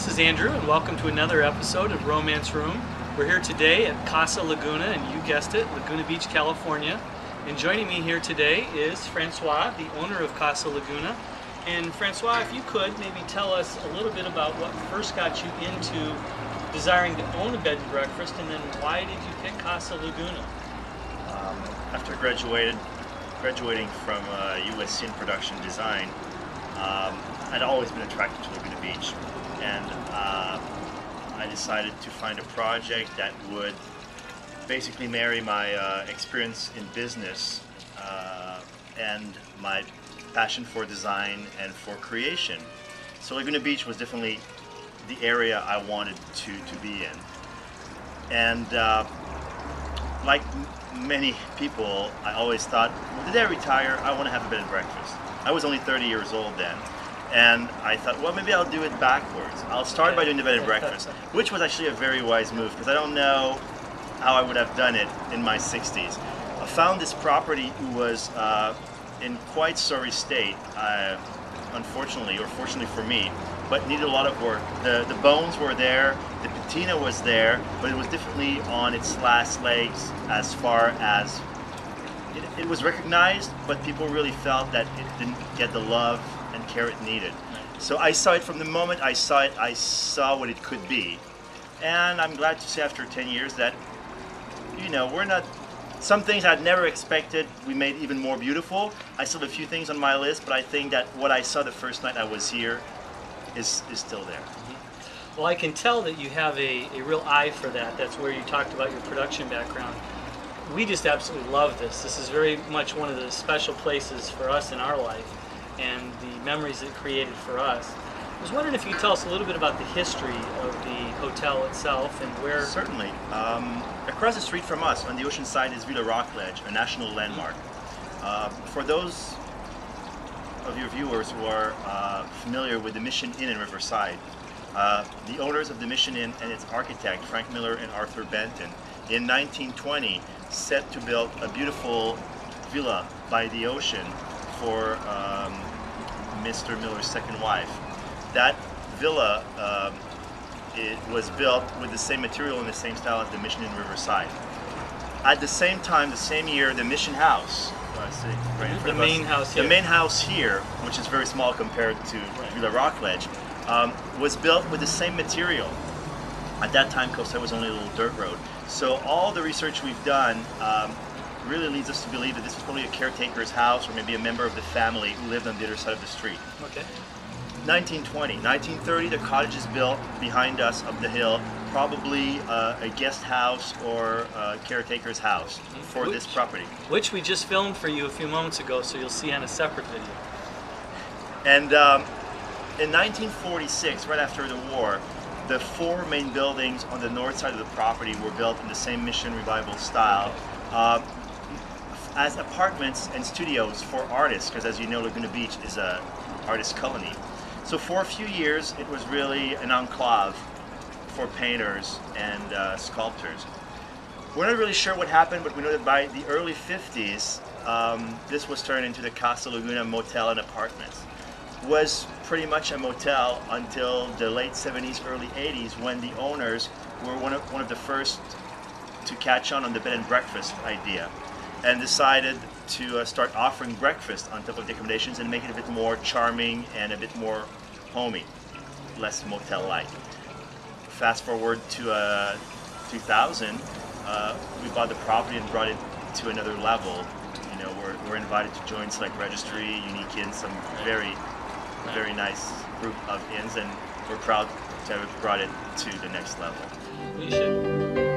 this is Andrew, and welcome to another episode of Romance Room. We're here today at Casa Laguna, and you guessed it, Laguna Beach, California. And joining me here today is Francois, the owner of Casa Laguna. And Francois, if you could maybe tell us a little bit about what first got you into desiring to own a bed and breakfast, and then why did you pick Casa Laguna? After graduating from USC in production design, I'd always been attracted to Laguna Beach, and I decided to find a project that would basically marry my experience in business and my passion for design and for creation. So Laguna Beach was definitely the area I wanted to be in. And like many people, I always thought, well, the day I retire, I want to have a bed and breakfast. I was only 30 years old then. And I thought, well, maybe I'll do it backwards. I'll start by doing the bed and breakfast, which was actually a very wise move because I don't know how I would have done it in my 60s. I found this property was in quite sorry state, unfortunately, or fortunately for me, but needed a lot of work. The bones were there, the patina was there, but it was definitely on its last legs as far as it was recognized, but people really felt that it didn't get the love and care it needed. So I saw it from the moment I saw it, I saw what it could be. And I'm glad to say after 10 years that, you know, some things I'd never expected we made even more beautiful. I still have a few things on my list, but I think that what I saw the first night I was here is still there. Mm-hmm. Well, I can tell that you have a real eye for that. That's where you talked about your production background. We just absolutely love this. This is very much one of the special places for us in our life and the memories it created for us. I was wondering if you could tell us a little bit about the history of the hotel itself and where... Certainly. Across the street from us on the ocean side is Villa Rockledge, a national landmark. For those of your viewers who are familiar with the Mission Inn in Riverside, the owners of the Mission Inn and its architect, Frank Miller and Arthur Benton, in 1920 set to build a beautiful villa by the ocean for Mr. Miller's second wife. That villa it was built with the same material and the same style as the Mission Inn Riverside. At the same time, the same year, the Mission House, the main house here. The main house here, which is very small compared to Villa Rockledge, was built with the same material. At that time, Costa was only a little dirt road. So all the research we've done really leads us to believe that this was probably a caretaker's house or maybe a member of the family who lived on the other side of the street. Okay. 1920, 1930, the cottage is built behind us up the hill, probably a guest house or a caretaker's house for this property. Which we just filmed for you a few moments ago, so you'll see on a separate video. And in 1946, right after the war, the four main buildings on the north side of the property were built in the same Mission Revival style as apartments and studios for artists, because as you know, Laguna Beach is an artist colony. So for a few years, it was really an enclave for painters and sculptors. We're not really sure what happened, but we know that by the early 50s, this was turned into the Casa Laguna Motel and Apartments. It was pretty much a motel until the late 70s, early 80s, when the owners were one of the first to catch on the bed and breakfast idea and decided to start offering breakfast on top of the accommodations and make it a bit more charming and a bit more homey, less motel-like. Fast forward to 2000, we bought the property and brought it to another level. You know, we're invited to join Select Registry, Unique Inns, some very nice group of inns, and we're proud to have brought it to the next level. We should.